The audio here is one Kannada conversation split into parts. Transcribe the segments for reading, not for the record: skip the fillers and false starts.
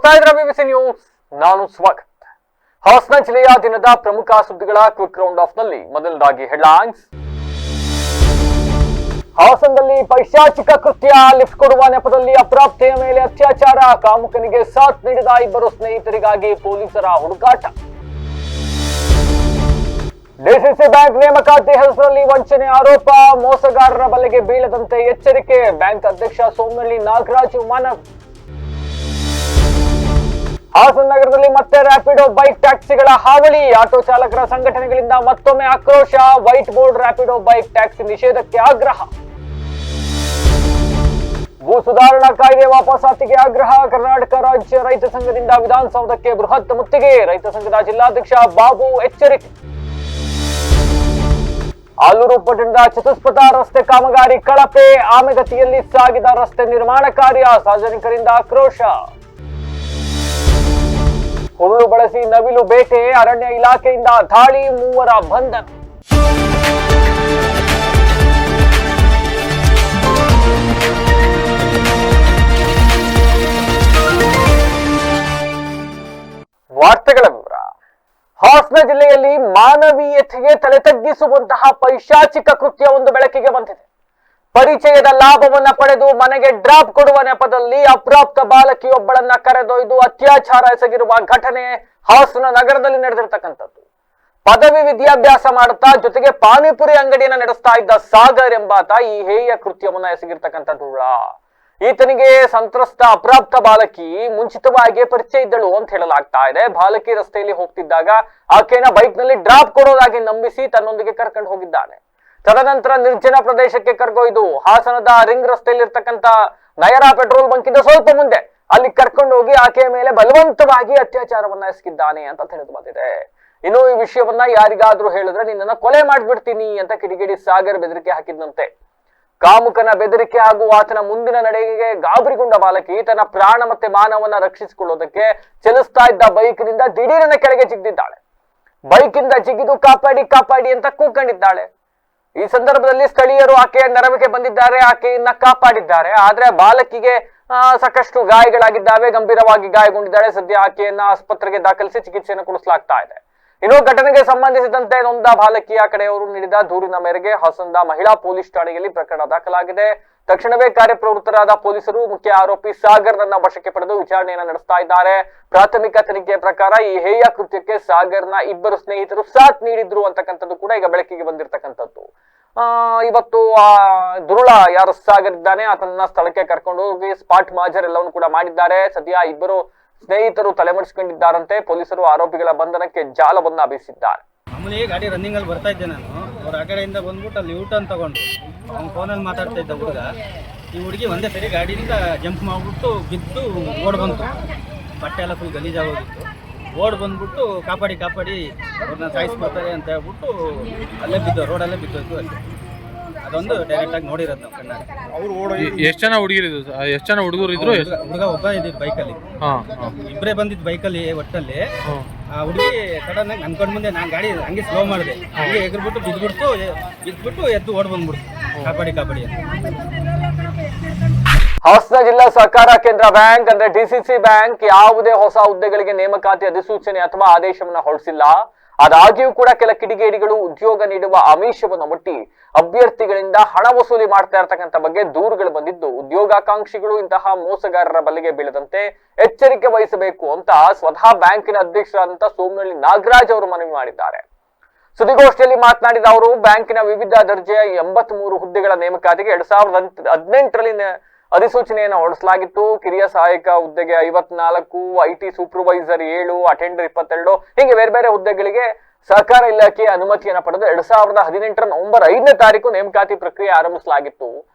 ನೋಡ್ತಾ ಇದ್ರೆ ವಿವಿಸಿ ನ್ಯೂಸ್. ನಾನು ಸ್ವಾಗತ್. ಹಾಸನ ಜಿಲ್ಲೆಯ ದಿನದ ಪ್ರಮುಖ ಸುದ್ದಿಗಳ ಕ್ವಿಕ್ ರೌಂಡ್ ಆಫ್ ನಲ್ಲಿ ಮೊದಲದಾಗಿ ಹೆಡ್ಲೈನ್ಸ್. ಹಾಸನದಲ್ಲಿ ಪೈಶಾಚಿಕ ಕೃತ್ಯ, ಲಿಫ್ಟ್ ಕೊಡುವ ನೆಪದಲ್ಲಿ ಅಪ್ರಾಪ್ತೆಯ ಮೇಲೆ ಅತ್ಯಾಚಾರ, ಕಾಮುಕನಿಗೆ ಸಾಥ್ ನೀಡಿದ ಇಬ್ಬರು ಸ್ನೇಹಿತರಿಗಾಗಿ ಪೊಲೀಸರ ಹುಡುಕಾಟ. ಡಿಸಿಸಿ ಬ್ಯಾಂಕ್ ನೇಮಕಾತಿ ಹೆಸರಲ್ಲಿ ವಂಚನೆ ಆರೋಪ, ಮೋಸಗಾರರ ಬಲೆಗೆ ಬೀಳದಂತೆ ಎಚ್ಚರಿಕೆ, ಬ್ಯಾಂಕ್ ಅಧ್ಯಕ್ಷ ಸೋಮನಹಳ್ಳಿ ನಾಗರಾಜು ಮನವಿ. ಹಾಸನ ನಗರದಲ್ಲಿ ಮತ್ತೆ ರ್ಯಾಪಿಡೋ ಬೈಕ್ ಟ್ಯಾಕ್ಸಿಗಳ ಹಾವಳಿ, ಆಟೋ ಚಾಲಕರ ಸಂಘಟನೆಗಳಿಂದ ಮತ್ತೊಮ್ಮೆ ಆಕ್ರೋಶ, white board Rapido bike taxi ನಿಷೇಧಕ್ಕೆ ಆಗ್ರಹ. ಭೂ ಸುಧಾರಣಾ ಕಾಯ್ದೆ ವಾಪಸಾತಿಗೆ ಆಗ್ರಹ, ಕರ್ನಾಟಕ ರಾಜ್ಯ ರೈತ ಸಂಘದಿಂದ ವಿಧಾನಸೌಧಕ್ಕೆ ಬೃಹತ್ ಮುತ್ತಿಗೆ, ರೈತ ಸಂಘದ ಜಿಲ್ಲಾಧ್ಯಕ್ಷ ಬಾಬು ಎಚ್ಚರಿಕೆ. ಆಲೂರು ಪಟ್ಟಣದ ಚತುಷ್ಪಥ ರಸ್ತೆ ಕಾಮಗಾರಿ ಕಳಪೆ, ಆಮೆಗತಿಯಲ್ಲಿ ಸಾಗಿದ ರಸ್ತೆ ನಿರ್ಮಾಣ ಕಾರ್ಯ, ಸಾರ್ವಜನಿಕರಿಂದ ಆಕ್ರೋಶ. ಹುಲ್ಲು ಬಳಸಿ ನವಿಲು ಬೇಟೆ, ಅರಣ್ಯ ಇಲಾಖೆಯಿಂದ ದಾಳಿ, ಮೂವರ ಬಂಧನ. ವಾರ್ತೆಗಳ ವಿವರ. ಹಾಸನ ಜಿಲ್ಲೆಯಲ್ಲಿ ಮಾನವೀಯತೆಗೆ ತಲೆ ತಗ್ಗಿಸುವಂತಹ ಪೈಶಾಚಿಕ ಕೃತ್ಯವೊಂದು ಬೆಳಕಿಗೆ ಬಂದಿದೆ. ಪರಿಚಯದ ಲಾಭವನ್ನ ಪಡೆದು ಮನೆಗೆ ಡ್ರಾಪ್ ಕೊಡುವ ನೆಪದಲ್ಲಿ ಅಪ್ರಾಪ್ತ ಬಾಲಕಿಯೊಬ್ಬಳನ್ನ ಕರೆದೊಯ್ದು ಅತ್ಯಾಚಾರ ಎಸಗಿರುವ ಘಟನೆ ಹಾಸನ ನಗರದಲ್ಲಿ ನಡೆದಿರ್ತಕ್ಕಂಥದ್ದು. ಪದವಿ ವಿದ್ಯಾಭ್ಯಾಸ ಮಾಡುತ್ತಾ ಜೊತೆಗೆ ಪಾನಿಪುರಿ ಅಂಗಡಿಯನ್ನ ನಡೆಸ್ತಾ ಇದ್ದ ಸಾಗರ್ ಎಂಬಾತ ಈ ಹೇಯ ಕೃತ್ಯವನ್ನ ಎಸಗಿರ್ತಕ್ಕಂಥದ್ದು. ಈತನಿಗೆ ಸಂತ್ರಸ್ತ ಅಪ್ರಾಪ್ತ ಬಾಲಕಿ ಮುಂಚಿತವಾಗಿ ಪರಿಚಯ ಇದ್ದಳು ಅಂತ ಹೇಳಲಾಗ್ತಾ ಇದೆ. ಬಾಲಕಿ ರಸ್ತೆಯಲ್ಲಿ ಹೋಗ್ತಿದ್ದಾಗ ಆಕೆಯನ್ನ ಬೈಕ್ ನಲ್ಲಿ ಡ್ರಾಪ್ ಕೊಡೋದಾಗಿ ನಂಬಿಸಿ ತನ್ನೊಂದಿಗೆ ಕರ್ಕೊಂಡು ಹೋಗಿದ್ದಾನೆ. ತದನಂತರ ನಿರ್ಜನ ಪ್ರದೇಶಕ್ಕೆ ಕರ್ಕೊಯ್ದು ಹಾಸನದ ರಿಂಗ್ ರಸ್ತೆಯಲ್ಲಿ ಇರ್ತಕ್ಕಂಥ ನಯರಾ ಪೆಟ್ರೋಲ್ ಬಂಕಿಂದ ಸ್ವಲ್ಪ ಮುಂದೆ ಅಲ್ಲಿ ಕರ್ಕೊಂಡು ಹೋಗಿ ಆಕೆಯ ಮೇಲೆ ಬಲವಂತವಾಗಿ ಅತ್ಯಾಚಾರವನ್ನ ಎಸಗಿದ್ದಾನೆ ಅಂತ ತಿಳಿದು ಬಂದಿದೆ. ಇನ್ನು ಈ ವಿಷಯವನ್ನ ಯಾರಿಗಾದ್ರೂ ಹೇಳಿದ್ರೆ ನಿನ್ನನ್ನ ಕೊಲೆ ಮಾಡ್ಬಿಡ್ತೀನಿ ಅಂತ ಕಿಡಿಗೇಡಿ ಸಾಗರ್ ಬೆದರಿಕೆ ಹಾಕಿದ್ದಂತೆ. ಕಾಮುಕನ ಬೆದರಿಕೆ ಹಾಗೂ ಆತನ ಮುಂದಿನ ನಡೆಗೆ ಗಾಬರಿಗೊಂಡ ಬಾಲಕಿ ತನ್ನ ಪ್ರಾಣ ಮತ್ತೆ ಮಾನವನ್ನ ರಕ್ಷಿಸಿಕೊಳ್ಳೋದಕ್ಕೆ ಚಲಿಸ್ತಾ ಇದ್ದ ಬೈಕ್ ನಿಂದ ದಿಢೀರನೆ ಕೆಳಗೆ ಜಿಗಿದಿದ್ದಾಳೆ. ಬೈಕಿಂದ ಜಿಗಿದು ಕಾಪಾಡಿ ಕಾಪಾಡಿ ಅಂತ ಕೂಕೊಂಡಿದ್ದಾಳೆ. ಈ ಸಂದರ್ಭದಲ್ಲಿ ಸ್ಥಳೀಯರು ಆಕೆಯ ನೆರವಿಗೆ ಬಂದಿದ್ದಾರೆ, ಆಕೆಯನ್ನ ಕಾಪಾಡಿದ್ದಾರೆ. ಆದ್ರೆ ಬಾಲಕಿಗೆ ಸಾಕಷ್ಟು ಗಾಯಗಳಾಗಿದ್ದಾವೆ, ಗಂಭೀರವಾಗಿ ಗಾಯಗೊಂಡಿದ್ದಾಳೆ. ಸದ್ಯ ಆಕೆಯನ್ನ ಆಸ್ಪತ್ರೆಗೆ ದಾಖಲಿಸಿ ಚಿಕಿತ್ಸೆಯನ್ನು ಕೊಡಿಸಲಾಗ್ತಾ ಇದೆ. ಇನ್ನು ಘಟನೆಗೆ ಸಂಬಂಧಿಸಿದಂತೆ ನೊಂದ ಬಾಲಕಿಯ ಕಡೆಯವರು ನೀಡಿದ ದೂರಿನ ಮೇರೆಗೆ ಹಾಸನದ ಮಹಿಳಾ ಪೊಲೀಸ್ ಠಾಣೆಯಲ್ಲಿ ಪ್ರಕರಣ ದಾಖಲಾಗಿದೆ. ತಕ್ಷಣವೇ ಕಾರ್ಯಪ್ರವೃತ್ತರಾದ ಪೊಲೀಸರು ಮುಖ್ಯ ಆರೋಪಿ ಸಾಗರ್ನನ್ನ ವಶಕ್ಕೆ ಪಡೆದು ವಿಚಾರಣೆಯನ್ನ ನಡೆಸ್ತಾ ಇದ್ದಾರೆ. ಪ್ರಾಥಮಿಕ ತನಿಖೆಯ ಪ್ರಕಾರ ಈ ಹೇಯ ಕೃತ್ಯಕ್ಕೆ ಸಾಗರ್ನ ಇಬ್ಬರು ಸ್ನೇಹಿತರು ಸಾಥ್ ನೀಡಿದ್ರು ಅಂತಕ್ಕಂಥದ್ದು ಕೂಡ ಈಗ ಬೆಳಕಿಗೆ ಬಂದಿರತಕ್ಕಂಥದ್ದು. ಇವತ್ತು ದುರುಳ ಯಾರು ಸಾಗರ್ ಇದ್ದಾನೆ ಆತನನ್ನ ಸ್ಥಳಕ್ಕೆ ಕರ್ಕೊಂಡು ಹೋಗಿ ಸ್ಪಾಟ್ ಮಾಜರ್ ಎಲ್ಲವನ್ನು ಕೂಡ ಮಾಡಿದ್ದಾರೆ. ಸದ್ಯ ಇಬ್ಬರು ಸ್ನೇಹಿತರು ತಲೆಮರೆಸಿಕೊಂಡಿದ್ದಾರಂತೆ. ಪೊಲೀಸರು ಆರೋಪಿಗಳ ಬಂಧನಕ್ಕೆ ಜಾಲವನ್ನ ಬೀಸಿದ್ದಾರೆ. ಮಾಮೂಲಿ ಗಾಡಿ ರನ್ನಿಂಗ್ ಅಲ್ಲಿ ಬರ್ತಾ ಇದ್ದೆ ನಾನು. ಅವ್ರು ಆ ಕಡೆಯಿಂದ ಬಂದ್ಬಿಟ್ಟು ಅಲ್ಲಿ ಯೂ ಟರ್ನ್ ತಗೊಂಡು ಅವ್ನು ಫೋನಲ್ಲಿ ಮಾತಾಡ್ತಾ ಇದ್ದ ಹುಡುಗ. ಈ ಹುಡುಗಿ ಒಂದೇ ಸರಿ ಗಾಡಿಯಿಂದ ಜಂಪ್ ಮಾಡಿಬಿಟ್ಟು ಬಿದ್ದು ಓಡ್ ಬಂತು. ಬಟ್ಟೆ ಎಲ್ಲ ಫುಲ್ ಗಲೀಜಾಗೋಗಿತ್ತು. ಓಡ್ ಬಂದ್ಬಿಟ್ಟು ಕಾಪಾಡಿ ಕಾಪಾಡಿ ಅವ್ರನ್ನ ಸಾಯಿಸ್ಕೊಡ್ತಾರೆ ಅಂತ ಹೇಳ್ಬಿಟ್ಟು ಅಲ್ಲೇ ಬಿದ್ದು ರೋಡಲ್ಲೇ ಬಿದ್ದೋಯ್ತು. ಅಷ್ಟೇ, ಅದೊಂದು ಡೈರೆಕ್ಟ್ ಆಗಿ ನೋಡಿರೋದು ನಾವು ಕಣ್ಣಾರೆ. ಎಷ್ಟು ಜನ ಹುಡುಗಿರು, ಎಷ್ಟು ಜನ ಹುಡುಗರು ಇದ್ರು? ಹುಡುಗ ಒಬ್ಬ ಇದ್ದಿದ್ದು ಬೈಕಲ್ಲಿ, ಇಬ್ಬರೇ ಬಂದಿದ್ದು ಬೈಕಲ್ಲಿ. ಒಟ್ಟಲ್ಲಿ ಆ ಹುಡುಗಿ ಸಡನ್ ಆಗಿ ಅನ್ಕೊಂಡ್ ಮುಂದೆ ನಾನು ಗಾಡಿ ಹಂಗೆ ಸ್ಲೋ ಮಾಡಿದೆ. ಹಂಗೆ ಎಗರ್ಬಿಟ್ಟು ಬಿದ್ಬಿಟ್ಟು ಎದ್ದು ಓಡ್ ಬಂದ್ಬಿಡ್ತು ಕಾಪಾಡಿ ಕಾಪಾಡಿ ಅಂತ. ಹಾಸನ ಜಿಲ್ಲಾ ಸಹಕಾರ ಕೇಂದ್ರ ಬ್ಯಾಂಕ್ ಅಂದ್ರೆ ಡಿಸಿಸಿ ಬ್ಯಾಂಕ್ ಯಾವುದೇ ಹೊಸ ಹುದ್ದೆಗಳಿಗೆ ನೇಮಕಾತಿ ಅಧಿಸೂಚನೆ ಅಥವಾ ಆದೇಶವನ್ನ ಹೊರಡಿಸಿಲ್ಲ. ಆದಾಗ್ಯೂ ಕೂಡ ಕೆಲ ಕಿಡಿಗೇಡಿಗಳು ಉದ್ಯೋಗ ನೀಡುವ ಆಮಿಷವನ್ನು ಮುಟ್ಟಿ ಅಭ್ಯರ್ಥಿಗಳಿಂದ ಹಣ ವಸೂಲಿ ಮಾಡ್ತಾ ಇರತಕ್ಕಂಥ ಬಗ್ಗೆ ದೂರುಗಳು ಬಂದಿದ್ದು, ಉದ್ಯೋಗಾಕಾಂಕ್ಷಿಗಳು ಇಂತಹ ಮೋಸಗಾರರ ಬಲೆಗೆ ಬೀಳದಂತೆ ಎಚ್ಚರಿಕೆ ವಹಿಸಬೇಕು ಅಂತ ಸ್ವತಃ ಬ್ಯಾಂಕಿನ ಅಧ್ಯಕ್ಷರಾದಂತಹ ಸೋಮನಹಳ್ಳಿ ನಾಗರಾಜ್ ಅವರು ಮನವಿ ಮಾಡಿದ್ದಾರೆ. ಸುದ್ದಿಗೋಷ್ಠಿಯಲ್ಲಿ ಮಾತನಾಡಿದ ಅವರು, ಬ್ಯಾಂಕಿನ ವಿವಿಧ ದರ್ಜೆಯ 83 ಹುದ್ದೆಗಳ ನೇಮಕಾತಿಗೆ 2018ರಲ್ಲಿ ಅಧಿಸೂಚನೆಯನ್ನು ಹೊರಡಿಸಲಾಗಿತ್ತು. ಕಿರಿಯ ಸಹಾಯಕ ಹುದ್ದೆಗೆ 54, IT ಸೂಪರ್ವೈಸರ್ 7, ಅಟೆಂಡರ್ 22, ಹೀಗೆ ಬೇರೆ ಬೇರೆ ಹುದ್ದೆಗಳಿಗೆ ಸಹಕಾರ ಇಲಾಖೆಯ ಅನುಮತಿಯನ್ನು ಪಡೆದು 2018ರ ನವೆಂಬರ್ 5ನೇ ತಾರೀಕು ನೇಮಕಾತಿ ಪ್ರಕ್ರಿಯೆ ಆರಂಭಿಸಲಾಗಿತ್ತು.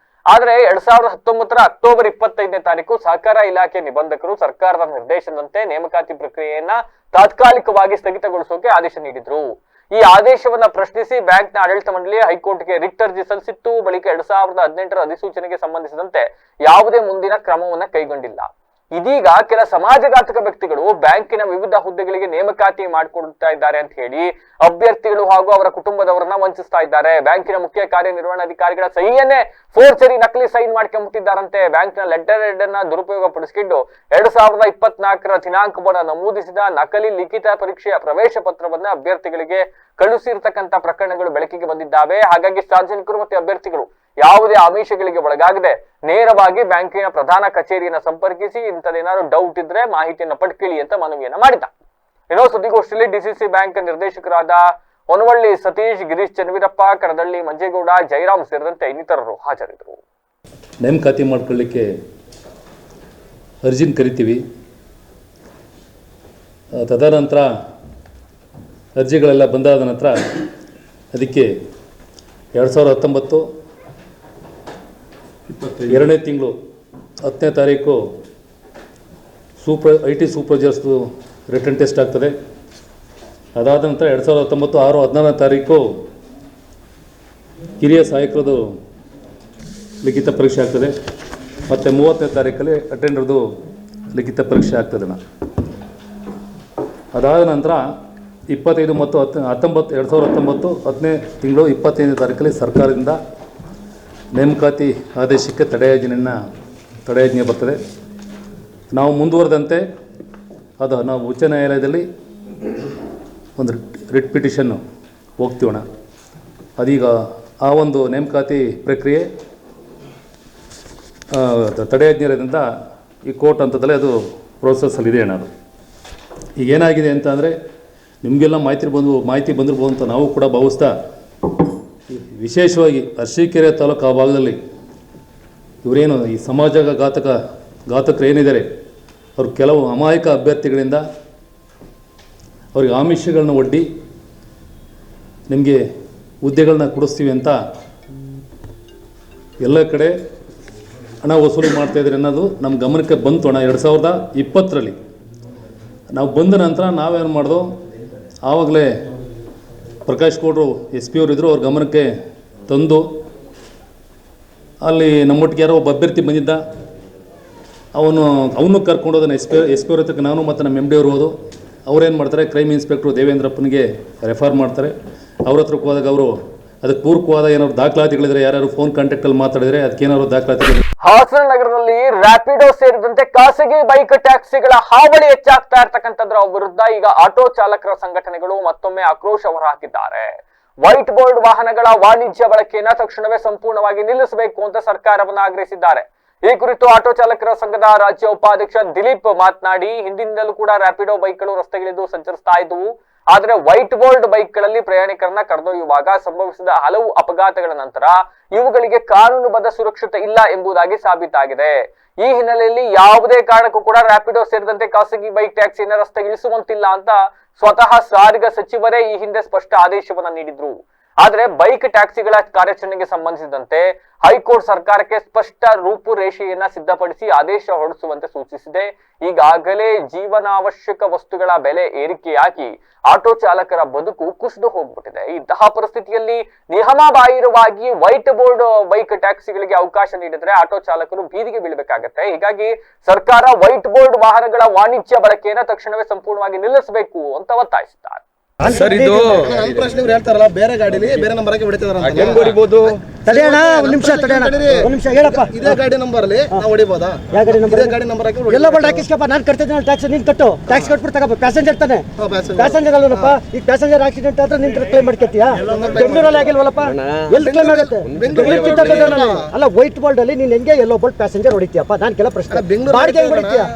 ಆದರೆ 2019ರ ಅಕ್ಟೋಬರ್ 25ನೇ ತಾರೀಕು ಸಹಕಾರ ಇಲಾಖೆ ನಿಬಂಧಕರು ಸರ್ಕಾರದ ನಿರ್ದೇಶನದಂತೆ ನೇಮಕಾತಿ ಪ್ರಕ್ರಿಯೆಯನ್ನ ತಾತ್ಕಾಲಿಕವಾಗಿ ಸ್ಥಗಿತಗೊಳಿಸೋಕೆ ಆದೇಶ ನೀಡಿದ್ರು. ಈ ಆದೇಶವನ್ನ ಪ್ರಶ್ನಿಸಿ ಬ್ಯಾಂಕ್ನ ಆಡಳಿತ ಮಂಡಳಿ ಹೈಕೋರ್ಟ್ಗೆ ರಿಟ್ ಅರ್ಜಿ ಸಲ್ಲಿಸಿತ್ತು. ಬಳಿಕ 2018ರ ಅಧಿಸೂಚನೆಗೆ ಸಂಬಂಧಿಸಿದಂತೆ ಯಾವುದೇ ಮುಂದಿನ ಕ್ರಮವನ್ನ ಕೈಗೊಂಡಿಲ್ಲ. ಇದೀಗ ಕೆಲ ಸಮಾಜಘಾತಕ ವ್ಯಕ್ತಿಗಳು ಬ್ಯಾಂಕಿನ ವಿವಿಧ ಹುದ್ದೆಗಳಿಗೆ ನೇಮಕಾತಿ ಮಾಡಿಕೊಡ್ತಾ ಇದ್ದಾರೆ ಅಂತ ಹೇಳಿ ಅಭ್ಯರ್ಥಿಗಳು ಹಾಗೂ ಅವರ ಕುಟುಂಬದವರನ್ನ ವಂಚಿಸ್ತಾ ಇದ್ದಾರೆ. ಬ್ಯಾಂಕಿನ ಮುಖ್ಯ ಕಾರ್ಯನಿರ್ವಹಣಾಧಿಕಾರಿಗಳ ಸಹಿಯನ್ನೇ ಫೋರ್ಜರಿ ನಕಲಿ ಸೈನ್ ಮಾಡ್ಕೊಂಡ್ಬಿಟ್ಟಿದ್ದಾರಂತೆ. ಬ್ಯಾಂಕ್ನ ಲೆಟರ್ ಹೆಡ್ ಅನ್ನ ದುರುಪಯೋಗ ಪಡಿಸಿಕೊಂಡು 2024 ದಿನಾಂಕವನ್ನು ನಮೂದಿಸಿದ ನಕಲಿ ಲಿಖಿತ ಪರೀಕ್ಷೆಯ ಪ್ರವೇಶ ಪತ್ರವನ್ನ ಅಭ್ಯರ್ಥಿಗಳಿಗೆ ಕಳುಹಿಸಿರ್ತಕ್ಕಂಥ ಪ್ರಕರಣಗಳು ಬೆಳಕಿಗೆ ಬಂದಿದ್ದಾವೆ. ಹಾಗಾಗಿ ಸಾರ್ವಜನಿಕರು ಮತ್ತು ಅಭ್ಯರ್ಥಿಗಳು ಯಾವುದೇ ಆಮಿಷಗಳಿಗೆ ಒಳಗಾಗದೆ ನೇರವಾಗಿ ಬ್ಯಾಂಕಿನ ಪ್ರಧಾನ ಕಚೇರಿಯನ್ನು ಸಂಪರ್ಕಿಸಿ ಇಂಥದ್ದೇನಾದ್ರು ಡೌಟ್ ಇದ್ರೆ ಮಾಹಿತಿಯನ್ನು ಪಡ್ಕೊಳ್ಳಿ ಅಂತ ಮನವಿಯನ್ನ ಮಾಡಿದ. ಏನೋ ಸುದ್ದಿಗೋಷ್ಠಿಯಲ್ಲಿ ಡಿಸಿಸಿ ಬ್ಯಾಂಕ್ ನಿರ್ದೇಶಕರಾದ ಹೊನವಳ್ಳಿ ಸತೀಶ್, ಗಿರೀಶ್ ಚನ್ನವೀರಪ್ಪ, ಕಡದಳ್ಳಿ ಮಂಜೇಗೌಡ, ಜಯರಾಮ್ ಸೇರಿದಂತೆ ಇನ್ನಿತರರು ಹಾಜರಿದ್ದರು. ನೇಮಕಾತಿ ಮಾಡ್ಕೊಳ್ಳಿಕ್ಕೆ ಅರ್ಜಿನ ಕರಿತೀವಿ. ತದನಂತರ ಅರ್ಜಿಗಳೆಲ್ಲ ಬಂದಾದ ನಂತರ ಅದಕ್ಕೆ 2019 2ನೇ ತಿಂಗಳು 10ನೇ ತಾರೀಕು IT ಸೂಪರ್ವೈಸರ್ಸ್ದು ರಿಟರ್ನ್ ಟೆಸ್ಟ್ ಆಗ್ತದೆ. ಅದಾದ ನಂತರ 2019 6-14ನೇ ತಾರೀಕು ಕಿರಿಯ ಸಹಾಯಕರದು ಲಿಖಿತ ಪರೀಕ್ಷೆ ಆಗ್ತದೆ. ಮತ್ತು 30ನೇ ತಾರೀಕಲ್ಲಿ ಅಟೆಂಡರ್ದು ಲಿಖಿತ ಪರೀಕ್ಷೆ ಆಗ್ತದೆ. ಅದಾದ ನಂತರ 25 ಮತ್ತು 2019 10ನೇ ತಿಂಗಳು 25ನೇ ತಾರೀಕಲ್ಲಿ ಸರ್ಕಾರದಿಂದ ನೇಮಕಾತಿ ಆದೇಶಕ್ಕೆ ತಡೆಯಾಜ್ಞೆ ಬರ್ತದೆ. ನಾವು ಮುಂದುವರೆದಂತೆ ನಾವು ಉಚ್ಚ ನ್ಯಾಯಾಲಯದಲ್ಲಿ ಒಂದು ರಿಟ್ ಪಿಟಿಷನ್ನು ಹೋಗ್ತೀವಣ್ಣ. ಅದೀಗ ಆ ಒಂದು ನೇಮಕಾತಿ ಪ್ರಕ್ರಿಯೆ ತಡೆಯಾಜ್ಞೆಯಿಂದ ಈ ಕೋರ್ಟ್ ಹಂತದಲ್ಲಿ ಅದು ಪ್ರೋಸೆಸ್ಸಲ್ಲಿದೆ ಅಣ್ಣ. ಅದು ಈಗ ಏನಾಗಿದೆ ಅಂತ ಅಂದರೆ ನಿಮಗೆಲ್ಲ ಮಾಹಿತಿ ಬಂದಿರ್ಬೋದು ಅಂತ ನಾವು ಕೂಡ ಭಾವಿಸ್ತಾ, ವಿಶೇಷವಾಗಿ ಅರಸೀಕೆರೆ ತಾಲೂಕು ಆ ಭಾಗದಲ್ಲಿ ಇವರೇನು ಈ ಘಾತಕರು ಏನಿದ್ದಾರೆ ಅವರು ಕೆಲವು ಅಮಾಯಕ ಅಭ್ಯರ್ಥಿಗಳಿಂದ ಅವ್ರಿಗೆ ಆಮಿಷಗಳನ್ನ ಒಡ್ಡಿ ನಿಮಗೆ ಹುದ್ದೆಗಳನ್ನ ಕೊಡಿಸ್ತೀವಿ ಅಂತ ಎಲ್ಲ ಕಡೆ ಹಣ ವಸೂಲಿ ಮಾಡ್ತಾಯಿದ್ದಾರೆ ಅನ್ನೋದು ನಮ್ಮ ಗಮನಕ್ಕೆ ಬಂತು ಅಣ್ಣ. 2020ರಲ್ಲಿ ನಾವು ಬಂದ ನಂತರ ನಾವೇನು ಮಾಡಿದೋ, ಆವಾಗಲೇ ಪ್ರಕಾಶ್ ಗೌಡರು SP ಅವರು ಇದ್ದರು, ಅವ್ರ ಗಮನಕ್ಕೆ ತಂದು ಅಲ್ಲಿ ನಮ್ಮೊಟ್ಟಿಗೆ ಯಾರೋ ಒಬ್ಬ ಅಭ್ಯರ್ಥಿ ಬಂದಿದ್ದ, ಅವನು ಕರ್ಕೊಂಡೋದನ್ನು SP ಅವ್ರ ಹತ್ರಕ್ಕೆ ನಾನು ಮತ್ತು ನಮ್ಮ MD ಅವರು ಹೋದು. ಅವ್ರೇನು ಮಾಡ್ತಾರೆ, ಕ್ರೈಮ್ ಇನ್ಸ್ಪೆಕ್ಟ್ರು ದೇವೇಂದ್ರಪ್ಪನಿಗೆ ರೆಫರ್ ಮಾಡ್ತಾರೆ. ಅವ್ರ ಹತ್ರಕ್ಕೆ ಹೋದಾಗ ಅವರು ಅದಕ್ಕೆ ಪೂರಕವಾದ ಏನಾದ್ರು ದಾಖಲಾತಿಗಳಿದ್ರೆ, ಯಾರು ಫೋನ್ ಕಾಂಟ್ಯಾಕ್ಟಲ್ಲಿ ಮಾತಾಡಿದರೆ ಅದಕ್ಕೇನಾದ್ರು ದಾಖಲಾತಿಗಳು. ಹಾಸನ ನಗರದಲ್ಲಿ ರ್ಯಾಪಿಡೋ ಸೇರಿದಂತೆ ಖಾಸಗಿ ಬೈಕ್ ಟ್ಯಾಕ್ಸಿಗಳ ಹಾವಳಿ ಹೆಚ್ಚಾಗ್ತಾ ಇರ್ತಕ್ಕಂಥದ್ರ ವಿರುದ್ಧ ಈಗ ಆಟೋ ಚಾಲಕರ ಸಂಘಟನೆಗಳು ಮತ್ತೊಮ್ಮೆ ಆಕ್ರೋಶ ಹೊರಹಾಕಿದ್ದಾರೆ. ವೈಟ್ ಬೋರ್ಡ್ ವಾಹನಗಳ ವಾಣಿಜ್ಯ ಬಳಕೆಯನ್ನ ತಕ್ಷಣವೇ ಸಂಪೂರ್ಣವಾಗಿ ನಿಲ್ಲಿಸಬೇಕು ಅಂತ ಸರ್ಕಾರವನ್ನು ಆಗ್ರಹಿಸಿದ್ದಾರೆ. ಈ ಕುರಿತು ಆಟೋ ಚಾಲಕರ ಸಂಘದ ರಾಜ್ಯ ಉಪಾಧ್ಯಕ್ಷ ದಿಲೀಪ್ ಮಾತನಾಡಿ, ಹಿಂದಿನಿಂದಲೂ ಕೂಡ ರ್ಯಾಪಿಡೋ ಬೈಕ್ಗಳು ರಸ್ತೆಗಿಳಿದು ಸಂಚರಿಸ್ತಾ ಇದ್ವು. ಆದರೆ ವೈಟ್ ಬೋರ್ಡ್ ಬೈಕ್ಗಳಲ್ಲಿ ಪ್ರಯಾಣಿಕರನ್ನ ಕರೆದೊಯ್ಯುವಾಗ ಸಂಭವಿಸಿದ ಹಲವು ಅಪಘಾತಗಳ ನಂತರ ಇವುಗಳಿಗೆ ಕಾನೂನುಬದ್ಧ ಸುರಕ್ಷತೆ ಇಲ್ಲ ಎಂಬುದಾಗಿ ಸಾಬೀತಾಗಿದೆ. ಈ ಹಿನ್ನೆಲೆಯಲ್ಲಿ ಯಾವುದೇ ಕಾರಣಕ್ಕೂ ಕೂಡ ರ್ಯಾಪಿಡೋ ಸೇರಿದಂತೆ ಖಾಸಗಿ ಬೈಕ್ ಟ್ಯಾಕ್ಸಿಯನ್ನು ರಸ್ತೆಗಿಳಿಸುವಂತಿಲ್ಲ ಅಂತ ಸ್ವತಃ ಸಾರಿಗೆ ಸಚಿವರೇ ಈ ಹಿಂದೆ ಸ್ಪಷ್ಟ ಆದೇಶವನ್ನ ನೀಡಿದ್ರು. ಆದರೆ ಬೈಕ್ ಟ್ಯಾಕ್ಸಿಗಳ ಕಾರ್ಯಾಚರಣೆಗೆ ಸಂಬಂಧಿಸಿದಂತೆ ಹೈಕೋರ್ಟ್ ಸರ್ಕಾರಕ್ಕೆ ಸ್ಪಷ್ಟ ರೂಪುರೇಷೆಯನ್ನ ಸಿದ್ಧಪಡಿಸಿ ಆದೇಶ ಹೊರಡಿಸುವಂತೆ ಸೂಚಿಸಿದೆ. ಈಗಾಗಲೇ ಜೀವನಾವಶ್ಯಕ ವಸ್ತುಗಳ ಬೆಲೆ ಏರಿಕೆಯಾಗಿ ಆಟೋ ಚಾಲಕರ ಬದುಕು ಕುಸಿದು ಹೋಗ್ಬಿಟ್ಟಿದೆ. ಇಂತಹ ಪರಿಸ್ಥಿತಿಯಲ್ಲಿ ನಿಯಮಬಾಹಿರವಾಗಿ ವೈಟ್ ಬೋರ್ಡ್ ಬೈಕ್ ಟ್ಯಾಕ್ಸಿಗಳಿಗೆ ಅವಕಾಶ ನೀಡಿದ್ರೆ ಆಟೋ ಚಾಲಕರು ಬೀದಿಗೆ ಬೀಳಬೇಕಾಗತ್ತೆ. ಹೀಗಾಗಿ ಸರ್ಕಾರ ವೈಟ್ ಬೋರ್ಡ್ ವಾಹನಗಳ ವಾಣಿಜ್ಯ ಬಳಕೆಯನ್ನ ತಕ್ಷಣವೇ ಸಂಪೂರ್ಣವಾಗಿ ನಿಲ್ಲಿಸಬೇಕು ಅಂತ ಒತ್ತಾಯಿಸಿದ್ದಾರೆ. ಸರ್, ಇದು ನನ್ನ ಪ್ರಶ್ನೆ ಇವ್ರು ಹೇಳ್ತಾರಲ್ಲ, ಬೇರೆ ಗಾಡಿಲಿ ಬೇರೆ ನಂಬರ್ಗೆ ಹೊಡಿತಿದಾರ ಅಂತ. ಹೆಂಗ್ ಹೊಡಿಬೋದು? ತಡೆಯೋಣ, ಒಂದ್ ನಿಮಿಷ ಹೇಳಪ್ಪ. ಇದೇ ಗಾಡಿ ನಂಬರ್ ಅಲ್ಲಿ ನಾವು ಹೊಡಿಬೋದಾ? ಯಾವ ಗಾಡಿ ನಂಬರ್? ಇದೇ ಗಾಡಿ ನಂಬರ್ ಹಾಕಿ ಎಲ್ಲ ಬೋಲ್ಡ್ ಹಾಕಿಸ್ಕಪ್ಪ. ನಾನು ಕಟ್ತಿದ್ದೀನಿ ಟ್ಯಾಕ್ಸ್, ನೀನ್ ಕಟ್ಟು. ಟ್ಯಾಕ್ಸ್ ಕಟ್ಬಿಟ್ಟು ತಗೋಬೇಕು. ಪ್ಯಾಸೆಂಜರ್ ತಾನೆ, ಪ್ಯಾಸೆಂಜರ್ ಅಲ್ವಲ್ಲಪ್ಪ. ಈಗ ಪ್ಯಾಸೆಂಜರ್ ಆಕ್ಸಿಡೆಂಟ್ ಆದ್ರೆ ನಿನ್ ಕ್ಲೈಮ್ ಮಾಡ್ಕೊತೀಯಾ? ಬೆಂಗಳೂರಲ್ಲಿ ಆಗಿಲ್ವಲ್ಲಪ್ಪ, ಎಲ್ಲಿ ಕ್ಲೈಮ್ ಆಗುತ್ತೆ? ಅಲ್ಲ, ವೈಟ್ ಬೋಲ್ಡ್ ಅಲ್ಲಿ ನೀನ್ ಹೆಂಗೆ ಎಲ್ಲೋ ಬೋಲ್ಡ್ ಪ್ಯಾಸೆಂಜರ್ ಹೊಡಿತೀಯಪ್ಪ? ನಾನು ಕೆಲ ಪ್ರಶ್ನೆ, ಬಾಡಿಗೆ ಹೆಂಗ್ ಹೊಡಿತೀಯಾ?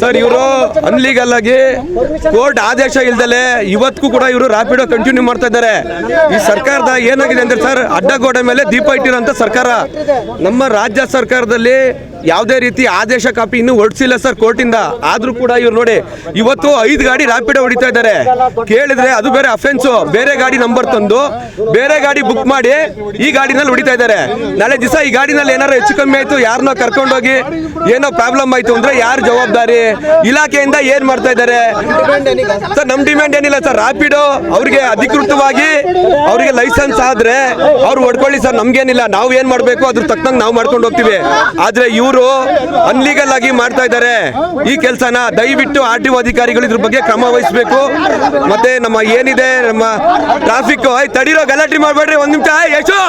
ಸರ್, ಇವರು ಅನ್ಲೀಗಲ್ ಆಗಿ ಕೋರ್ಟ್ ಆದೇಶ ಇಲ್ದಲೆ ಇವತ್ತಿಗೂ ಕೂಡ ಇವರು ರ್ಯಾಪಿಡೋ ಕಂಟಿನ್ಯೂ ಮಾಡ್ತಾ ಇದ್ದಾರೆ. ಈ ಸರ್ಕಾರದ ಏನಾಗಿದೆ ಅಂದ್ರೆ ಸರ್, ಅಡ್ಡಗೋಡೆ ಮೇಲೆ ದೀಪ ಇಟ್ಟಿರೋಂಥ ಸರ್ಕಾರ. ನಮ್ಮ ರಾಜ್ಯ ಸರ್ಕಾರದಲ್ಲಿ ಯಾವುದೇ ರೀತಿ ಆದೇಶ ಕಾಪಿ ಇನ್ನೂ ಹೊರಡಿಸಿಲ್ಲ ಸರ್ ಕೋರ್ಟಿಂದ. ಆದ್ರೂ ಕೂಡ ಇವ್ರು ನೋಡಿ ಇವತ್ತು 5 ಗಾಡಿ ರ್ಯಾಪಿಡೋ ಹೊಡಿತಾ ಇದ್ದಾರೆ. ಕೇಳಿದ್ರೆ ಅದು ಬೇರೆ ಅಫೆನ್ಸು. ಬೇರೆ ಗಾಡಿ ನಂಬರ್ ತಂದು ಬೇರೆ ಗಾಡಿ ಬುಕ್ ಮಾಡಿ ಈ ಗಾಡಿನಲ್ಲಿ ಹೊಡಿತಾ ಇದ್ದಾರೆ. ನಾಳೆ ದಿವಸ ಈ ಗಾಡಿನಲ್ಲಿ ಏನಾರು ಹೆಚ್ಚು ಕಮ್ಮಿ ಆಯ್ತು, ಯಾರನ್ನೋ ಕರ್ಕೊಂಡೋಗಿ ಏನೋ ಪ್ರಾಬ್ಲಮ್ ಆಯ್ತು ಅಂದ್ರೆ ಯಾರು ಜವಾಬ್ದಾರಿ? ಇಲಾಖೆಯಿಂದ ಏನ್ ಮಾಡ್ತಾ ಇದ್ದಾರೆ ಸರ್? ನಮ್ ಡಿಮ್ಯಾಂಡ್ ಏನಿಲ್ಲ ಸರ್. ರ್ಯಾಪಿಡೋ ಅವ್ರಿಗೆ ಅಧಿಕೃತವಾಗಿ ಅವ್ರಿಗೆ ಲೈಸೆನ್ಸ್ ಆದ್ರೆ ಅವ್ರು ಹೊಡ್ಕೊಳ್ಳಿ ಸರ್, ನಮ್ಗೇನಿಲ್ಲ. ನಾವು ಏನ್ ಮಾಡ್ಬೇಕು ಅದ್ರ ತಕ್ಕಂಗೆ ನಾವು ಮಾಡ್ಕೊಂಡು ಹೋಗ್ತೀವಿ. ಆದ್ರೆ ಇವ್ರು ಇವರು ಅನ್ಲೀಗಲ್ ಆಗಿ ಮಾಡ್ತಾ ಇದ್ದಾರೆ ಈ ಕೆಲಸನ. ದಯವಿಟ್ಟು RTO ಅಧಿಕಾರಿಗಳು ಇದ್ರ ಬಗ್ಗೆ ಕ್ರಮ ವಹಿಸಬೇಕು. ಮತ್ತೆ ನಮ್ಮ ಏನಿದೆ ನಮ್ಮ ಟ್ರಾಫಿಕ್ ತಡೀರೋ ಗಲಾಟೆ ಮಾಡಬೇಡ್ರಿ. ಒಂದು ನಿಮಿಷ ಯಶು